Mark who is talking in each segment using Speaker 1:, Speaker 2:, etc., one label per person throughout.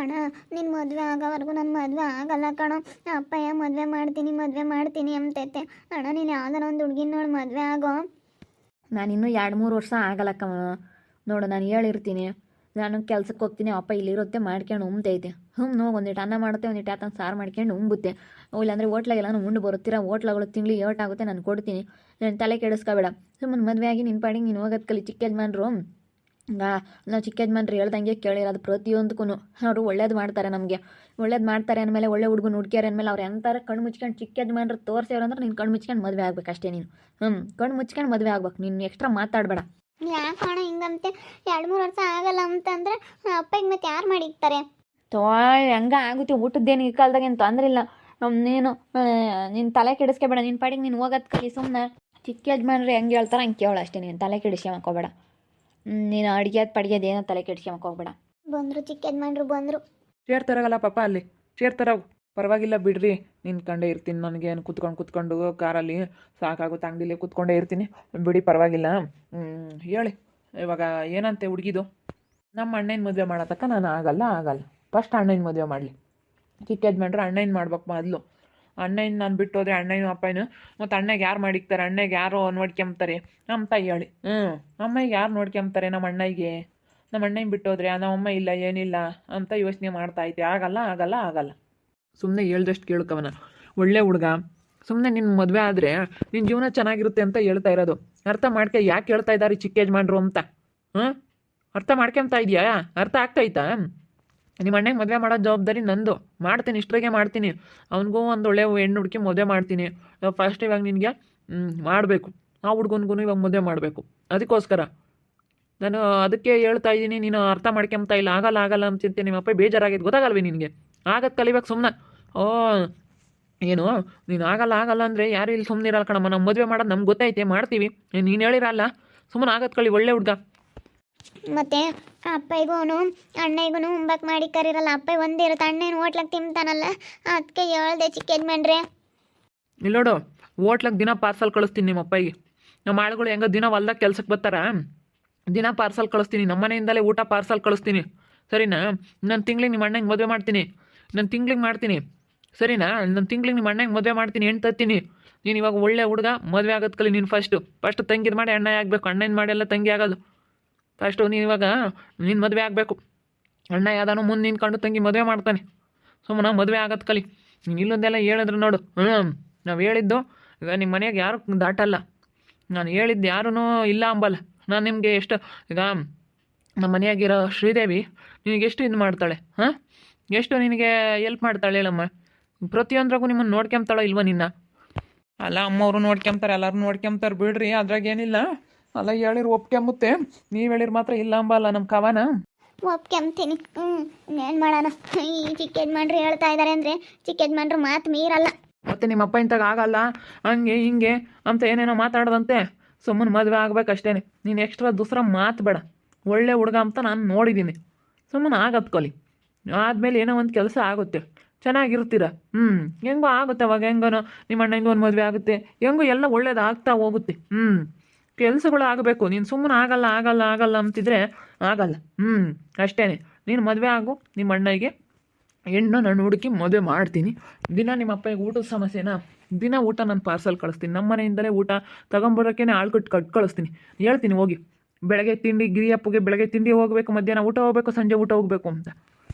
Speaker 1: ಅಣ್ಣ ನಿನ್ನ ಮದುವೆ ಆಗೋವರೆಗೂ ನನ್ನ ಮದುವೆ ಆಗಲ್ಲ ಕಣೋ. ಅಪ್ಪಯ್ಯ ಮದುವೆ ಮಾಡ್ತೀನಿ ಅಂತೈತೆ. ಅಣ್ಣ ನೀನು ಯಾವ್ದಾರ ಒಂದು ಹುಡುಗಿನ ನೋಡಿ ಮದುವೆ ಆಗೋ.
Speaker 2: ನಾನಿನ್ನೂ 2-3 ವರ್ಷ ಆಗಲ್ಲಕ್ಕ. ನೋಡು ನಾನು ಹೇಳಿರ್ತೀನಿ, ನಾನು ಕೆಲ್ಸಕ್ಕೆ ಹೋಗ್ತೀನಿ, ಅಪ್ಪ ಇಲ್ಲಿರುತ್ತೆ ಮಾಡ್ಕೊಂಡು ಉಮ್ತೈತೆ. ಒಂದಿಟ್ಟು ಅನ್ನ ಮಾಡುತ್ತೆ, ಒಂದಿಟ್ಟು ಯಾತನ ಸಾರು ಮಾಡ್ಕೊಂಡು ಉಂಬುತ್ತೆ. ಇಲ್ಲಾಂದರೆ ಹೋಟ್ಲಾಗೆಲ್ಲ ನಾನು ಉಂಡು ಬರುತ್ತೀರಾ, ಹೋಟ್ಲಗಳು ತಿಂಗಳಿಗೆ ಏಟಾಗುತ್ತೆ, ನಾನು ಕೊಡ್ತೀನಿ. ನಾನು ತಲೆ ಕೆಡಿಸ್ಕೊಬೇಡ. ಸುಮ್ಮನೆ ಮದುವೆ ಆಗಿ ನಿನ್ನ ಪಾಡಿಗೆ ನೀನು ಹೋಗೋದು ಕಲಿ. ಚಿಕ್ಕ ಯಜಮಾನ್ರು ನಾವು ಚಿಕ್ಕ ಯಜಮಾನ್ರು ಹೇಳ್ದಂಗೆ ಕೇಳಿರೋದು ಪ್ರತಿಯೊಂದಕ್ಕೂ. ಅವರು ಒಳ್ಳೇದು ಮಾಡ್ತಾರೆ, ನಮಗೆ ಒಳ್ಳೇದು ಮಾಡ್ತಾರೆ ಅಂದಮೇಲೆ ಒಳ್ಳೆ ಹುಡುಗನ ಹುಡುಕಿಯಾರ ಅಂದಮೇಲೆ ಅವ್ರು ಎಂಥಾರ ಕಣ್ಣು ಮುಚ್ಕೊಂಡು ಚಿಕ್ಕ ಯಜಮಾನ್ರು ತೋರಿಸ್ಯಾರ ಅಂದ್ರೆ ನೀನು ಕಣ್ಣು ಮುಚ್ಕೊಂಡು ಮದುವೆ ಆಗ್ಬೇಕು ಅಷ್ಟೇ. ನೀನು ಕಣ್ಣು ಮುಚ್ಕೊಂಡು ಮದುವೆ ಆಗ್ಬೇಕು. ನೀನು ಎಕ್ಸ್ಟ್ರಾ ಮಾತಾಡಬೇಡ.
Speaker 1: ಯಾಕಣ ಹಿಂಗಂತೆ? 2-3 ವರ್ಷ ಆಗಲ್ಲ ಅಂತಂದರೆ ಅಪ್ಪಗೆ ಮತ್ತೆ ಯಾರು ಮಾಡಿರ್ತಾರೆ?
Speaker 2: ಹೆಂಗ ಆಗುತ್ತೆ ಊಟದ್ದೇನು ಈ ಕಾಲದಾಗ ಏನು ತೊಂದರೆ ಇಲ್ಲ. ನೀನು ನಿನ್ನ ತಲೆ ಕೆಡಿಸ್ಕೊಬೇಡ. ನಿನ್ನ ಪಾಡಿಗೆ ನೀನು ಹೋಗೋದು ಕಲಿ. ಸುಮ್ಮನೆ ಚಿಕ್ಕ ಯಜಮಾನ್ರು ಹೆಂಗೆ ಹೇಳ್ತಾರೆ ಹಂಗೆ ಕೇಳು ಅಷ್ಟೇ. ನೀನು ತಲೆ ಕೆಡಿಸ್ಕೊಂಬೋಬೇಡ. ನೀನು ಪಡಿಗೆದು ಏನೋ ತಲೆ ಕೆಡಿಸ್ಕೊಂಬೋಬೇಡ.
Speaker 1: ಬಂದರು ಚಿಕ್ಕ ಯಜಮಾನ್ರು ಬಂದರು.
Speaker 3: ಸೇರ್ತಾರಾಗಲ್ಲ ಪಾಪ ಅಲ್ಲಿ ಸೇರ್ತಾರ. ಪರವಾಗಿಲ್ಲ ಬಿಡ್ರಿ, ನಿಂತ್ಕೊಂಡೇ ಇರ್ತೀನಿ. ನನಗೆ ಏನು ಕುತ್ಕೊಂಡು ಕಾರಲ್ಲಿ ಸಾಕಾಗುತ್ತೆ, ಅಂಗಡಿಲಿ ಕುತ್ಕೊಂಡೇ ಇರ್ತೀನಿ ಬಿಡಿ, ಪರವಾಗಿಲ್ಲ. ಹೇಳಿ ಇವಾಗ ಏನಂತೆ ಹುಡುಗಿದು? ನಮ್ಮ ಅಣ್ಣನ ಮದುವೆ ಮಾಡತಕ್ಕ ನಾನು ಆಗಲ್ಲ. ಫಸ್ಟ್ ಅಣ್ಣನ ಮದುವೆ ಮಾಡಲಿ. ಚಿಕ್ಕ ಯಜಮಾನ್ರು ಅಣ್ಣನ ಮಾಡ್ಬೇಕು ಮೊದಲು. ಅಣ್ಣನ ನಾನು ಬಿಟ್ಟು ಹೋದ್ರೆ ಅಣ್ಣನ ಅಪ್ಪನ ಮತ್ತು ಅಣ್ಣಗೆ ಯಾರು ಮಾಡಿಕ್ತಾರೆ? ಅಣ್ಣಗೆ ಯಾರು ನೋಡ್ಕೊಂತಾರೆ ಅಂತ ಹೇಳಿ. ಅಮ್ಮಗೆ ಯಾರು ನೋಡ್ಕೊಂತಾರೆ? ನಮ್ಮ ಅಣ್ಣನ ಬಿಟ್ಟು ಹೋದ್ರೆ ನಮ್ಮ ಅಮ್ಮ ಇಲ್ಲ ಏನಿಲ್ಲ ಅಂತ ಯೋಚನೆ ಮಾಡ್ತಾಯಿದ್ದೆ. ಆಗಲ್ಲ. ಸುಮ್ಮನೆ ಹೇಳ್ದಷ್ಟು ಕೇಳ್ಕವನ, ಒಳ್ಳೆ ಹುಡುಗ. ಸುಮ್ಮನೆ ನಿನ್ನ ಮದುವೆ ಆದರೆ ನಿನ್ನ ಜೀವನ ಚೆನ್ನಾಗಿರುತ್ತೆ ಅಂತ ಹೇಳ್ತಾ ಇರೋದು. ಅರ್ಥ ಮಾಡ್ಕೆ ಯಾಕೆ ಹೇಳ್ತಾ ಇದ್ದಾರೆ ಚಿಕ್ಕ ಯಜಮಾನ್ರು ಅಂತ? ಅರ್ಥ ಮಾಡ್ಕೊಂತ ಇದೆಯಾ? ಅರ್ಥ ಆಗ್ತಾಯ್ತಾ? ನಿಮ್ಮ ಅಣ್ಣಗೆ ಮದುವೆ ಮಾಡೋ ಜವಾಬ್ದಾರಿ ನಂದು. ಮಾಡ್ತೀನಿ, ಇಷ್ಟರಿಗೆ ಮಾಡ್ತೀನಿ. ಅವನಿಗೂ ಒಂದು ಒಳ್ಳೆ ಹೆಣ್ಣು ಹುಡುಕಿ ಮದುವೆ ಮಾಡ್ತೀನಿ. ಫಸ್ಟ್ ಇವಾಗ ನಿನಗೆ ಮಾಡಬೇಕು, ಆ ಹುಡುಗನಿಗೂ ಇವಾಗ ಮದುವೆ ಮಾಡಬೇಕು. ಅದಕ್ಕೋಸ್ಕರ ನಾನು ಅದಕ್ಕೆ ಹೇಳ್ತಾ ಇದ್ದೀನಿ. ನೀನು ಅರ್ಥ ಮಾಡ್ಕೊಂತ ಇಲ್ಲ. ಆಗಲ್ಲ ಅಂತಿಂತೆ. ನಿಮ್ಮ ಅಪ್ಪ ಬೇಜಾರಾಗಿದ್ದು ಗೊತ್ತಾಗಲ್ವೇ ನಿನಗೆ? ಆಗತ್ತೆ ಕಲಿಬೇಕು ಸುಮ್ಮನೆ. ಏನು ನೀನು ಆಗಲ್ಲ ಅಂದರೆ ಯಾರು ಇಲ್ಲಿ ಸುಮ್ಮನೆ ಇರಲ್ಲ ಕಣಮ್ಮ. ನಮ್ಮ ಮದುವೆ ಮಾಡೋದು ನಮ್ಗೆ ಗೊತ್ತೈತೆ, ಮಾಡ್ತೀವಿ. ನೀನು ಹೇಳಿರಲ್ಲ, ಸುಮ್ಮನೆ ಆಗತ್ತೆ ಕಲಿ. ಒಳ್ಳೆ ಹುಡುಗ.
Speaker 1: ಮತ್ತೆ ಅಪ್ಪಯ್ಗೂ ಅಣ್ಣಯ್ಗೂ ಉಂಬಕ್ಕೆ ಮಾಡಿ ಕರಿರಲ್ಲ. ಅಪ್ಪ ಒಂದೇ ಇರುತ್ತೆ, ಅಣ್ಣನ ಹೋಟ್ಲಾಗ ತಿಂತಾನಲ್ಲ, ಅದಕ್ಕೆ ಹೇಳ್ದೆ ಚಿಕ್ಕ ಯಜಮಾನ್ರೆ.
Speaker 3: ಇಲ್ಲೋಡು, ಹೋಟ್ಲಾಗ ದಿನ ಪಾರ್ಸಲ್ ಕಳಿಸ್ತೀನಿ ನಿಮ್ಮ ಅಪ್ಪಗೆ. ನಮ್ಮ ಆಳುಗಳು ಹೆಂಗೋ ದಿನ ಹೊಲ್ದಾಗ ಕೆಲ್ಸಕ್ಕೆ ಬರ್ತಾರ, ದಿನ ಪಾರ್ಸಲ್ ಕಳಿಸ್ತೀನಿ. ನಮ್ಮ ಮನೆಯಿಂದಲೇ ಊಟ ಪಾರ್ಸಲ್ ಕಳಿಸ್ತೀನಿ, ಸರಿನಾ? ನಾನು ತಿಂಗ್ಳಿಗೆ ನಿಮ್ಮ ಅಣ್ಣಂಗೆ ಮದುವೆ ಮಾಡ್ತೀನಿ. ಸರಿನಾ? ನಾನು ತಿಂಗ್ಳಿಗೆ ನಿಮ್ಮ ಅಣ್ಣಂಗೆ ಮದುವೆ ಮಾಡ್ತೀನಿ, ಹೆಣ್ಣು ತರ್ತೀನಿ. ನೀನು ಇವಾಗ ಒಳ್ಳೆ ಹುಡುಗ, ಮದುವೆ ಆಗೋದು ಕಲಿ. ನೀನು ಫಸ್ಟ್ ತಂಗಿದು ಮಾಡಿ ಅಣ್ಣ ಆಗಬೇಕು. ಅಣ್ಣನ ಮಾಡಿ ಎಲ್ಲ ತಂಗಿ ಆಗೋದು. ಫಸ್ಟು ನೀನು ಇವಾಗ ನೀನು ಮದುವೆ ಆಗಬೇಕು. ಅಣ್ಣ ಯಾವ್ದಾನು ಮುಂದೆ ನಿಂತ್ಕೊಂಡು ತಂಗಿ ಮದುವೆ ಮಾಡ್ತಾನೆ. ಸುಮ್ಮನೆ ಮದುವೆ ಆಗೋದು ಕಲಿ. ನೀನು ಇಲ್ಲೊಂದೆಲ್ಲ ಹೇಳಿದ್ರು ನೋಡು. ನಾವು ಹೇಳಿದ್ದು ಈಗ ನಿಮ್ಮ ಮನೆಯಾಗ ಯಾರು ದಾಟಲ್ಲ. ನಾನು ಹೇಳಿದ್ದು ಯಾರೂ ಇಲ್ಲ ಅಂಬಲ್ಲ. ನಾನು ನಿಮಗೆ ಎಷ್ಟು ಈಗ ನಮ್ಮ ಮನೆಯಾಗಿರೋ ಶ್ರೀದೇವಿ ನಿನಗೆಷ್ಟು ಇದು ಮಾಡ್ತಾಳೆ? ಎಷ್ಟು ನಿನಗೆ ಎಲ್ಪ್ ಮಾಡ್ತಾಳೆ ಹೇಳಮ್ಮ? ಪ್ರತಿಯೊಂದ್ರಾಗೂ ನಿಮ್ಮನ್ನು ನೋಡ್ಕೊಂತಾಳೋ ಇಲ್ವ ನಿನ್ನ? ಅಲ್ಲ, ಅಮ್ಮವರು ನೋಡ್ಕೊಂತಾರೆ, ಎಲ್ಲರೂ ನೋಡ್ಕೊಂತಾರೆ ಬಿಡ್ರಿ, ಅದ್ರಾಗೇನಿಲ್ಲ. ಅಲ್ಲ, ಹೇಳಿರು ಒಪ್ಕೊಂಬುತ್ತೆ. ನೀವು ಹೇಳಿರು ಮಾತ್ರ ಇಲ್ಲ ಅಂಬಲ್ಲ ನಮ್ಮ ಕವನ.
Speaker 1: ಒಪ್ಕೊಂತೀನಿ. ಏನು ಮಾಡೋಣ? ಈ ಚಿಕ್ಕ ಯಜಮಾನ್ರು ಹೇಳ್ತಾ ಇದ್ದಾರೆ ಅಂದರೆ ಚಿಕ್ಕ ಯಜಮಾನ್ರು ಮಾತು ಮೀರಲ್ಲ.
Speaker 3: ಮತ್ತೆ ನಿಮ್ಮ ಅಪ್ಪ ಇಂತಾಗ ಆಗಲ್ಲ, ಹಂಗೆ ಹಿಂಗೆ ಅಂತ ಏನೇನೋ ಮಾತಾಡೋದಂತೆ. ಸುಮ್ಮನೆ ಮದುವೆ ಆಗ್ಬೇಕಷ್ಟೇ. ನೀನು ಎಕ್ಸ್ಟ್ರಾ ದೂಸರ ಮಾತು ಬೇಡ. ಒಳ್ಳೆ ಹುಡುಗ ಅಂತ ನಾನು ನೋಡಿದ್ದೀನಿ. ಸುಮ್ಮನೆ ಆಗತ್ತೆ ಕಲಿ. ಆದಮೇಲೆ ಏನೋ ಒಂದು ಕೆಲಸ ಆಗುತ್ತೆ, ಚೆನ್ನಾಗಿರ್ತೀರ. ಹೆಂಗೋ ಆಗುತ್ತೆ. ಅವಾಗ ಹೆಂಗೋ ನಿಮ್ಮ ಅಣ್ಣಂಗೂ ಒಂದು ಮದುವೆ ಆಗುತ್ತೆ, ಹೆಂಗೋ ಎಲ್ಲ ಒಳ್ಳೇದು ಆಗ್ತಾ ಹೋಗುತ್ತೆ. ಕೆಲಸಗಳು ಆಗಬೇಕು. ನೀನು ಸುಮ್ಮನೆ ಆಗಲ್ಲ ಅಂತಿದ್ರೆ ಆಗಲ್ಲ. ಅಷ್ಟೇ. ನೀನು ಮದುವೆ ಆಗು. ನಿಮ್ಮ ಅಣ್ಣಗೆ ಹೆಣ್ಣು ನಾನು ಹುಡುಕಿ ಮದುವೆ ಮಾಡ್ತೀನಿ. ದಿನ ನಿಮ್ಮ ಅಪ್ಪಗೆ ಊಟದ ಸಮಸ್ಯೆನಾ? ದಿನ ಊಟ ನಾನು ಪಾರ್ಸಲ್ ಕಳಿಸ್ತೀನಿ. ನಮ್ಮ ಮನೆಯಿಂದಲೇ ಊಟ ತೊಗೊಂಬರೋಕ್ಕೇ ಆಳು ಕಟ್ಟು ಕಳಿಸ್ತೀನಿ. ಹೇಳ್ತೀನಿ ಹೋಗಿ, ಬೆಳಗ್ಗೆ ತಿಂಡಿ ಗಿರಿಯಪ್ಪಗೆ ಬೆಳಗ್ಗೆ ತಿಂಡಿ ಹೋಗಬೇಕು, ಮಧ್ಯಾಹ್ನ ಊಟ ಹೋಗಬೇಕು, ಸಂಜೆ ಊಟ ಹೋಗಬೇಕು ಅಂತ.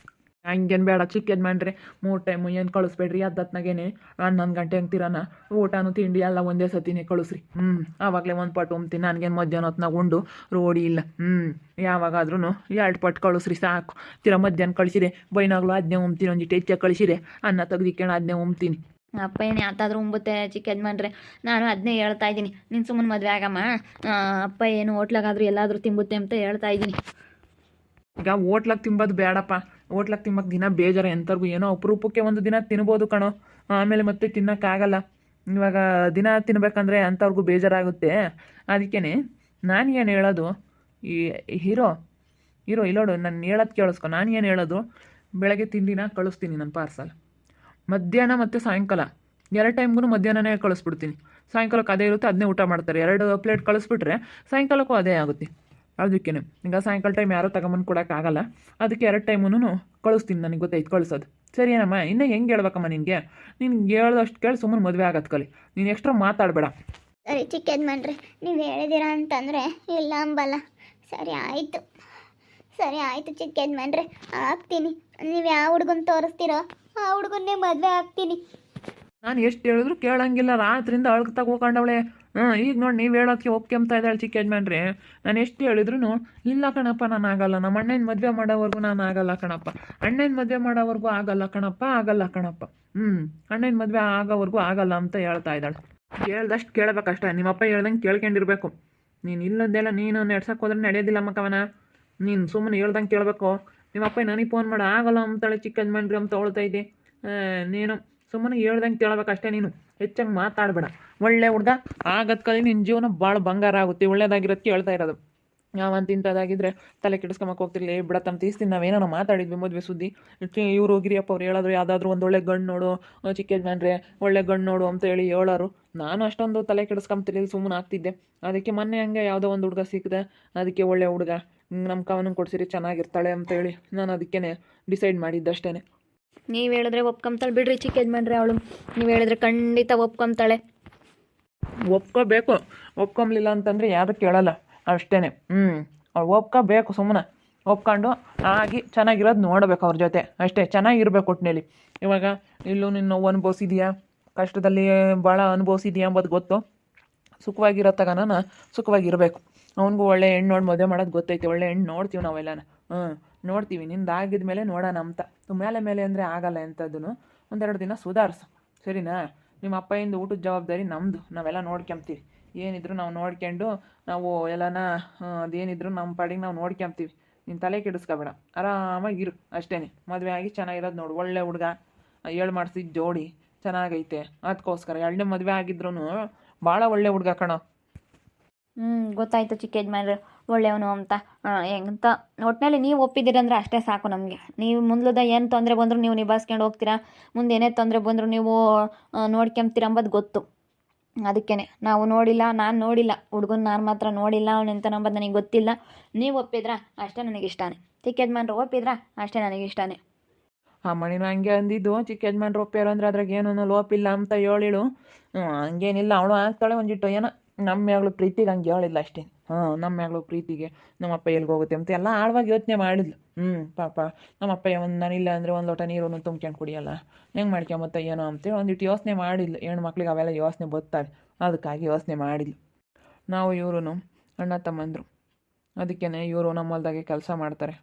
Speaker 3: ಹಂಗೇನು ಬೇಡ ಚಿಕ್ಕ ಯಜಮಾನ್ರೆ. 3 ಟೈಮು ಏನು ಕಳಿಸ್ಬೇಡ್ರಿ. ಹತ್ತತ್ನಾಗೇನೆ 11 ಗಂಟೆ ಅಂತೀರಾನ ಊಟನೂ ತಿಂಡಿ ಎಲ್ಲ ಒಂದೇ ಸತಿನೇ ಕಳಿಸ್ರಿ. ಆವಾಗಲೇ ಒಂದು ಪಟ್ಟು ಉಮ್ತೀನಿ. ನನಗೇನು ಮಧ್ಯಾಹ್ನ ಹೊತ್ನಾಗ ಉಂಡು ರೋಡಿ ಇಲ್ಲ. ಯಾವಾಗಾದ್ರೂ 2 ಪಟ್ಟು ಕಳಿಸ್ರಿ ಸಾಕು. ಮಧ್ಯಾಹ್ನ ಕಳಿಸಿರೆ ಬೈನಾಗ್ಲು ಅದನ್ನೇ ಉಮ್ತೀನಿ. ಒಂದಿಟ್ಟು ಹೆಚ್ಚಾಗಿ ಕಳಿಸಿರೆ ಅನ್ನ ತೆಗ್ದಿಕ್ಕೇಣ ಅದನ್ನೇ ಉಮ್ತೀನಿ.
Speaker 2: ಅಪ್ಪ ಏನು ಯಾತಾದ್ರೂ ಉಂಬುತ್ತೆ ಚಿಕ್ಕ ಯಜಮಾನ್ರೆ. ನಾನು ಅದನ್ನೇ ಹೇಳ್ತಾ ಇದ್ದೀನಿ. ನೀನು ಸುಮ್ಮನೆ ಮದುವೆ ಆಗಮ್ಮ. ಅಪ್ಪ ಏನು ಹೋಟ್ಲಾಗಾದ್ರೂ ಎಲ್ಲಾದರೂ ತಿಂಬುತ್ತೆ ಅಂತ ಹೇಳ್ತಾ ಇದ್ದೀನಿ.
Speaker 3: ಈಗ ಹೋಟ್ಲಾಗ ತಿಂಬೋದು ಬೇಡಪ್ಪ. ಹೋಟ್ಲಾಗ ತಿಂಬಕ್ಕೆ ದಿನ ಬೇಜಾರ. ಎಂಥವ್ರಿಗೂ ಏನೋ ಅಪರೂಪಕ್ಕೆ ಒಂದು ದಿನ ತಿನ್ಬೋದು ಕಣೋ, ಆಮೇಲೆ ಮತ್ತೆ ತಿನ್ನೋಕ್ಕಾಗಲ್ಲ. ಇವಾಗ ದಿನ ತಿನ್ಬೇಕಂದ್ರೆ ಅಂಥವ್ರಿಗೂ ಬೇಜಾರಾಗುತ್ತೆ. ಅದಕ್ಕೇ ನಾನು ಏನು ಹೇಳೋದು, ಈ ಹೀರೋ ಇಲ್ಲೋಡು, ನಾನು ಹೇಳೋದು ಕೇಳಿಸ್ಕೊ. ನಾನು ಏನು ಹೇಳೋದು, ಬೆಳಗ್ಗೆ ತಿಂಡಿನ ಕಳಿಸ್ತೀನಿ ನಾನು ಪಾರ್ಸಲ್. ಮಧ್ಯಾಹ್ನ ಮತ್ತು ಸಾಯಂಕಾಲ 2 ಟೈಮ್ಗೂ ಮಧ್ಯಾಹ್ನನೇ ಕಳಿಸ್ಬಿಡ್ತೀನಿ. ಸಾಯಂಕಾಲಕ್ಕೆ ಅದೇ ಇರುತ್ತೆ, ಅದನ್ನೇ ಊಟ ಮಾಡ್ತಾರೆ. 2 ಪ್ಲೇಟ್ ಕಳಿಸ್ಬಿಟ್ರೆ ಸಾಯಂಕಾಲಕ್ಕೂ ಅದೇ ಆಗುತ್ತೆ. ಅದಕ್ಕೇ ಈಗ ಸಾಯಂಕಾಲ ಟೈಮ್ ಯಾರೋ ತಗೊಂಬಂದು ಕೊಡೋಕ್ಕಾಗಲ್ಲ, ಅದಕ್ಕೆ 2 ಟೈಮೂ ಕಳಿಸ್ತೀನಿ, ನನಗೆ ಗೊತ್ತೈತೆ ಕಳ್ಸೋದು. ಸರಿಯೇನಮ್ಮ? ಇನ್ನೂ ಹೆಂಗೆ ಹೇಳ್ಬೇಕಮ್ಮ ನಿನಗೆ? ನಿನ್ಗೆ ಹೇಳ್ದಷ್ಟು ಕೇಳಿ ಸುಮ್ಮನೆ ಮದುವೆ ಆಗತ್ತೆ ಕಲಿ, ನೀನು ಎಕ್ಸ್ಟ್ರಾ ಮಾತಾಡಬೇಡ.
Speaker 1: ಸರಿ ಚಿಕ್ಕ ಯಜಮಾನ್ರೆ, ನೀವು ಹೇಳಿದ್ದೀರಾ ಅಂತಂದರೆ ಇಲ್ಲ ಅಂಬಲ್ಲ. ಸರಿ ಆಯಿತು, ಸರಿ ಆಯಿತು ಚಿಕ್ಕ ಯಜಮಾನ್ರೆ, ಆಗ್ತೀನಿ. ನೀವು ಯಾವ ಹುಡುಗನ ತೋರಿಸ್ತೀರೋ ಆ ಹುಡುಗನ್ನೇ ಮದುವೆ ಆಗ್ತೀನಿ.
Speaker 3: ನಾನು ಎಷ್ಟು ಹೇಳಿದ್ರು ಕೇಳಂಗಿಲ್ಲ, ರಾತ್ರಿಯಿಂದ ಅಳ್ತಾ ಹೋಗ್ಕೊಂಡವಳೆ. ಈಗ ನೋಡಿ ನೀವು ಹೇಳೋಕ್ಕೆ ಒಪ್ಕೊಂತ ಇದ್ದಾಳೆ ಚಿಕ್ಕ ಯಜಮಾನ್ರಿ. ನಾನು ಎಷ್ಟು ಹೇಳಿದ್ರು ಇಲ್ಲ ಕಣಪ್ಪ, ನಾನು ಆಗಲ್ಲ, ನಮ್ಮ ಅಣ್ಣನ ಮದುವೆ ಮಾಡೋವರೆಗೂ ನಾನು ಆಗಲ್ಲ ಕಣಪ್ಪ, ಅಣ್ಣನ ಮದುವೆ ಮಾಡೋವರೆಗೂ ಆಗಲ್ಲ ಕಣಪ್ಪ, ಆಗಲ್ಲ ಕಣಪ್ಪ. ಅಣ್ಣನ ಮದುವೆ ಆಗೋವರೆಗೂ ಆಗಲ್ಲ ಅಂತ ಹೇಳ್ತಾ ಇದ್ದಾಳೆ. ಕೇಳ್ದಷ್ಟು ಕೇಳಬೇಕಷ್ಟೇ, ನಿಮ್ಮಪ್ಪ ಹೇಳ್ದಂಗೆ ಕೇಳ್ಕೊಂಡಿರ್ಬೇಕು. ನೀನು ಇಲ್ಲದೆಲ್ಲ ನೀನು ನಡ್ಸಕ್ಕೆ ಹೋದ್ರೆ ನಡೆಯೋದಿಲ್ಲ ಮಕ್ಕವನ. ನೀನು ಸುಮ್ಮನೆ ಹೇಳ್ದಂಗೆ ಕೇಳಬೇಕು. ನಿಮ್ಮಪ್ಪ ನನಗೆ ಫೋನ್ ಮಾಡಿ ಆಗಲ್ಲ ಅಂತಾಳೆ ಚಿಕ್ಕ ಯಜಮಾನ್ರಿ ಅಂತ ಹೊಳ್ತಾ ಇದ್ದೆ. ನೀನು ಸುಮ್ಮನೆ ಹೇಳ್ದಂಗೆ ಕೇಳಬೇಕಷ್ಟೇ, ನೀನು ಹೆಚ್ಚಂಗೆ ಮಾತಾಡಬೇಡ. ಒಳ್ಳೆ ಹುಡ್ಗ ಆಗದ ಕಲಿ ನಿನ್ನ ಜೀವನ ಭಾಳ ಬಂಗಾರ ಆಗುತ್ತೆ. ಒಳ್ಳೇದಾಗಿರೋದಕ್ಕೆ ಹೇಳ್ತಾ ಇರೋದು. ನಾವಂತ ಇಂಥದ್ದಾಗಿದ್ದರೆ ತಲೆ ಕೆಡಿಸ್ಕೊಂಬಕ್ಕೆ ಹೋಗ್ತಿರ್ಲಿ ಬಿಡತ್ತಂತ ತೀಸ್ತೀನಿ. ನಾವೇನೋ ಮಾತಾಡಿದ್ವಿ ಮದುವೆ ಸುದ್ದಿ. ಇವರು ಗಿರಿಯಪ್ಪ ಅವ್ರು ಹೇಳೋರು ಯಾವುದಾದ್ರೂ ಒಂದು ಒಳ್ಳೆ ಗಂಡು ನೋಡು ಚಿಕ್ಕ ಯಜಮಾನ್ರೆ, ಒಳ್ಳೆ ಗಂಡು ನೋಡು ಅಂತ ಹೇಳಿ ಹೇಳೋರು. ನಾನು ಅಷ್ಟೊಂದು ತಲೆ ಕೆಡಿಸ್ಕೊಂತಿರ್ಲಿಲ್ಲ, ಸುಮ್ಮನೆ ಆಗ್ತಿದ್ದೆ. ಅದಕ್ಕೆ ಮೊನ್ನೆ ಹಂಗೆ ಯಾವುದೋ ಒಂದು ಹುಡುಗ ಸಿಕ್ಕಿದೆ, ಅದಕ್ಕೆ ಒಳ್ಳೆ ಹುಡುಗ ನಮ್ಮ ಕವನಂಗೆ ಕೊಡ್ಸಿರಿ ಚೆನ್ನಾಗಿರ್ತಾಳೆ ಅಂತೇಳಿ ನಾನು ಅದಕ್ಕೇ ಡಿಸೈಡ್ ಮಾಡಿದ್ದಷ್ಟೇ.
Speaker 2: ನೀವು ಹೇಳಿದ್ರೆ ಒಪ್ಕೊಂತಾಳೆ ಬಿಡ್ರಿ ಚಿಕ್ಕ ಯಜಮಾನ್ರೆ, ಅವಳು ನೀವು ಹೇಳಿದ್ರೆ ಖಂಡಿತ ಒಪ್ಕೊಂತಾಳೆ.
Speaker 3: ಒಪ್ಕೋಬೇಕು, ಒಪ್ಕೊಂಬ್ಲಿಲ್ಲ ಅಂತಂದರೆ ಯಾರು ಕೇಳಲ್ಲ ಅಷ್ಟೇ. ಅವ್ಳು ಒಪ್ಕೋಬೇಕು, ಸುಮ್ಮನೆ ಒಪ್ಕೊಂಡು ಆಗಿ ಚೆನ್ನಾಗಿರೋದು ನೋಡಬೇಕು ಅವ್ರ ಜೊತೆ ಅಷ್ಟೇ. ಚೆನ್ನಾಗಿರ್ಬೇಕು ಒಟ್ಟಿನಲ್ಲಿ. ಇವಾಗ ಇಲ್ಲೂ ನೀನು ನೋವು ಅನುಭವಿಸಿದ್ಯಾ, ಕಷ್ಟದಲ್ಲಿ ಭಾಳ ಅನುಭವಿಸಿದ್ಯಾ ಅಂಬೋದು ಗೊತ್ತು. ಸುಖವಾಗಿರೋ ತಗನ ಸುಖವಾಗಿರಬೇಕು. ಅವನಿಗೂ ಒಳ್ಳೆ ಹೆಣ್ಣು ನೋಡಿ ಮದುವೆ ಮಾಡೋದು ಗೊತ್ತೈತೆ. ಒಳ್ಳೆ ಹೆಣ್ಣು ನೋಡ್ತೀವಿ ನಾವೆಲ್ಲನ, ನೋಡ್ತೀವಿ. ನಿಂದಾಗಿದ ಮೇಲೆ ನೋಡೋಣ ಅಂತ. ಮೇಲೆ ಅಂದರೆ ಆಗಲ್ಲ ಎಂಥದ್ದು. 1-2 ದಿನ ಸುಧಾರಿಸು, ಸರಿನಾ? ನಿಮ್ಮ ಅಪ್ಪಯಿಂದ ಊಟದ ಜವಾಬ್ದಾರಿ ನಮ್ಮದು, ನಾವೆಲ್ಲ ನೋಡ್ಕೊಂತೀವಿ. ಏನಿದ್ರು ನಾವು ನೋಡ್ಕೊಂಡು ನಾವು ಎಲ್ಲನ ಅದೇನಿದ್ರು ನಮ್ಮ ಪಾಡಿಗೆ ನಾವು ನೋಡ್ಕೊಂತೀವಿ. ನೀನು ತಲೆ ಕೆಡಿಸ್ಕೊಬೇಡ, ಆರಾಮಾಗಿರು ಅಷ್ಟೇ. ಮದುವೆ ಆಗಿ ಚೆನ್ನಾಗಿರೋದು ನೋಡು. ಒಳ್ಳೆ ಹುಡುಗ, 7 ಮಾಡಿಸಿದ ಜೋಡಿ ಚೆನ್ನಾಗೈತೆ. ಅದಕ್ಕೋಸ್ಕರ 2ನೇ ಮದುವೆ ಆಗಿದ್ರು ಭಾಳ ಒಳ್ಳೆ ಹುಡುಗ ಕಣೋ.
Speaker 2: ಗೊತ್ತಾಯ್ತು ಚಿಕ್ಕ ಯಜಮಾನ್ರೆ, ಒಳ್ಳೆಯವನು ಅಂತ. ಹೆಂಗಂತ ಒಟ್ಟಿನಲ್ಲಿ ನೀವು ಒಪ್ಪಿದ್ದೀರಂದ್ರೆ ಅಷ್ಟೇ ಸಾಕು ನಮಗೆ. ನೀವು ಮುಂದ್ಲದ ಏನು ತೊಂದರೆ ಬಂದರೂ ನೀವು ನಿಭಾಯಿಸ್ಕೊಂಡು ಹೋಗ್ತೀರಾ, ಮುಂದೆ ಏನೇ ತೊಂದರೆ ಬಂದರೂ ನೀವು ನೋಡ್ಕೊಂತೀರ ಅಂಬೋದು ಗೊತ್ತು. ಅದಕ್ಕೇ ನಾವು ನೋಡಿಲ್ಲ, ನಾನು ನೋಡಿಲ್ಲ ಹುಡುಗನ, ನಾನು ಮಾತ್ರ ನೋಡಿಲ್ಲ ಅವನೆಂತ ನಂಬೋದು ನನಗೆ ಗೊತ್ತಿಲ್ಲ. ನೀವು ಒಪ್ಪಿದ್ರ ಅಷ್ಟೇ ನನಗಿಷ್ಟಾನೆ. ಚಿಕ್ಕ ಯಜಮಾನ್ರು ಒಪ್ಪಿದ್ರ ಅಷ್ಟೇ ನನಗಿಷ್ಟಾನೆ.
Speaker 3: ಆ ಮಣಿನೂ ಹಂಗೆ ಅಂದಿದ್ದು, ಚಿಕ್ಕ ಯಜಮಾನ್ರು ಒಪ್ಪ್ಯಾರು ಅಂದರೆ ಅದ್ರಾಗ ಏನೂ ಲೋಪಿಲ್ಲ ಅಂತ ಹೇಳಿಳು. ಹಂಗೇನಿಲ್ಲ, ಅವಳು ಆಗ್ತಾಳೆ ಒಂದಿಟ್ಟು ಏನೋ ನಮ್ಮ ಮ್ಯಾಗಳು ಪ್ರೀತಿಗೆ ಹಂಗೆ ಹೇಳಿಲ್ಲ ಅಷ್ಟೇ. ನಮ್ಮ ಮ್ಯಾಗಳು ಪ್ರೀತಿಗೆ ನಮ್ಮಪ್ಪ ಎಲ್ಲಿಗೆ ಹೋಗುತ್ತೆ ಅಂತ ಎಲ್ಲ ಆಳವಾಗಿ ಯೋಚನೆ ಮಾಡಿದ್ಲು. ಪಾಪ ನಮ್ಮಪ್ಪ ನಾನಿಲ್ಲ ಅಂದರೆ ಒಂದು ಲೋಟ ನೀರನ್ನು ತುಂಬ್ಕೊಂಡು ಕುಡಿಯಲ್ಲ, ಹೆಂಗೆ ಮಾಡ್ಕೊಂಬತ್ತ ಏನೋ ಅಂತೇಳಿ ಒಂದಿಟ್ಟು ಯೋಚನೆ ಮಾಡಿದ್ಲು. ಹೆಣ್ಣು ಮಕ್ಳಿಗೆ ಅವೆಲ್ಲ ಯೋಚನೆ ಬರ್ತವೆ, ಅದಕ್ಕಾಗಿ ಯೋಚನೆ ಮಾಡಿದ್ಲು. ನಾವು ಇವರು ಅಣ್ಣ ತಮ್ಮಂದರು, ಅದಕ್ಕೇ ಇವರು ನಮ್ಮ ಹೊಲ್ದಾಗೆ ಕೆಲಸ ಮಾಡ್ತಾರೆ.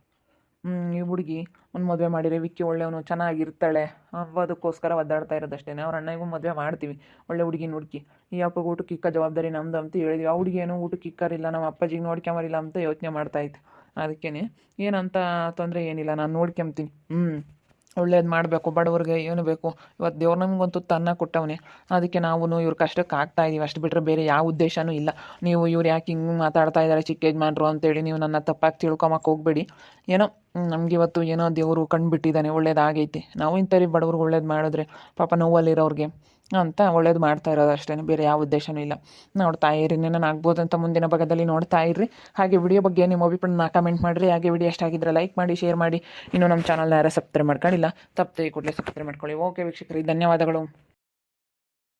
Speaker 3: ಈ ಹುಡುಗಿ ಒಂದು ಮದುವೆ ಮಾಡಿರಿ, ವಿಕ್ಕಿ ಒಳ್ಳೆಯವನು ಚೆನ್ನಾಗಿರ್ತಾಳೆ ಅನ್ನೋದಕ್ಕೋಸ್ಕರ ಒದ್ದಾಡ್ತಾ ಇರೋದಷ್ಟೇ. ಅವ್ರ ಅಣ್ಣಗೂ ಮದುವೆ ಮಾಡ್ತೀವಿ, ಒಳ್ಳೆ ಹುಡುಗಿನ ಹುಡುಕಿ. ಈ ಅಪ್ಪಗೆ ಊಟಕ್ಕೆ ಇಕ್ಕ ಜವಾಬ್ದಾರಿ ನಮ್ದು ಅಂತ ಹೇಳಿದ್ವಿ. ಆ ಹುಡುಗಿ ಏನೋ ಊಟಕ್ಕೆ ಇಕ್ಕರಿಲ್ಲ, ನಮ್ಮ ಅಪ್ಪಾಜಿಗೆ ನೋಡ್ಕೊಂಬರಿಲ್ಲ ಅಂತ ಯೋಚನೆ ಮಾಡ್ತಾಯಿತ್ತು. ಅದಕ್ಕೇ ಏನಂತ ತೊಂದರೆ ಏನಿಲ್ಲ, ನಾನು ನೋಡ್ಕೊಂತೀನಿ. ಒಳ್ಳೇದು ಮಾಡಬೇಕು, ಬಡವ್ರಿಗೆ ಏನು ಬೇಕು. ಇವತ್ತು ದೇವ್ರು ನಮಗಂತೂ ತನ್ನ ಕೊಟ್ಟವನೇ, ಅದಕ್ಕೆ ನಾವು ಇವ್ರ ಕಷ್ಟಕ್ಕೆ ಆಗ್ತಾಯಿದ್ದೀವಿ, ಅಷ್ಟು ಬಿಟ್ಟರೆ ಬೇರೆ ಯಾವ ಉದ್ದೇಶನೂ ಇಲ್ಲ. ನೀವು ಇವ್ರು ಯಾಕೆ ಹಿಂಗೆ ಮಾತಾಡ್ತಾ ಇದ್ದಾರೆ ಚಿಕ್ಕ ಯಜಮಾನ್ರು ಅಂತೇಳಿ ನೀವು ನನ್ನ ತಪ್ಪಾಗಿ ತಿಳ್ಕೊಂಬಕ್ಕೆ ಹೋಗಬೇಡಿ. ಏನೋ ನಮ್ಗೆ ಇವತ್ತು ಏನೋ ದೇವರು ಕಂಡುಬಿಟ್ಟಿದ್ದಾನೆ, ಒಳ್ಳೇದಾಗೈತಿ. ನಾವು ಇಂಥವ್ರಿಗೆ ಬಡವ್ರಿಗೆ ಒಳ್ಳೇದು ಮಾಡಿದ್ರೆ ಪಾಪ ನೋವಲ್ಲಿರೋರಿಗೆ ಅಂತ ಒಳ್ಳೇದು ಮಾಡ್ತಾ ಇರೋದು ಅಷ್ಟೇ, ಬೇರೆ ಯಾವ ಉದ್ದೇಶನೂ ಇಲ್ಲ. ನೋಡ್ತಾ ಇರಿ, ನಾನು ಆಗ್ಬೋದು ಅಂತ ಮುಂದಿನ ಭಾಗದಲ್ಲಿ ನೋಡ್ತಾ ಇರ್ರಿ. ಹಾಗೆ ವಿಡಿಯೋ ಬಗ್ಗೆ ನಿಮ್ಮ ಅಭಿಪ್ರಾಯನ ಕಮೆಂಟ್ ಮಾಡಿರಿ. ಹಾಗೆ ವಿಡಿಯೋ ಎಷ್ಟಾಗಿದ್ರೆ ಲೈಕ್ ಮಾಡಿ, ಶೇರ್ ಮಾಡಿ. ಇನ್ನೂ ನಮ್ಮ ಚಾನಲ್ನ ಯಾರು ಸಬ್ಸ್ಕ್ರೈಬ್ ಮಾಡ್ಕೊಂಡಿಲ್ಲ, ತಪ್ಪದೆ ಕೂಡಲೇ ಸಬ್ಸ್ಕ್ರೈಬ್ ಮಾಡ್ಕೊಳ್ಳಿ. ಓಕೆ ವೀಕ್ಷಕರಿಗೆ, ಧನ್ಯವಾದಗಳು.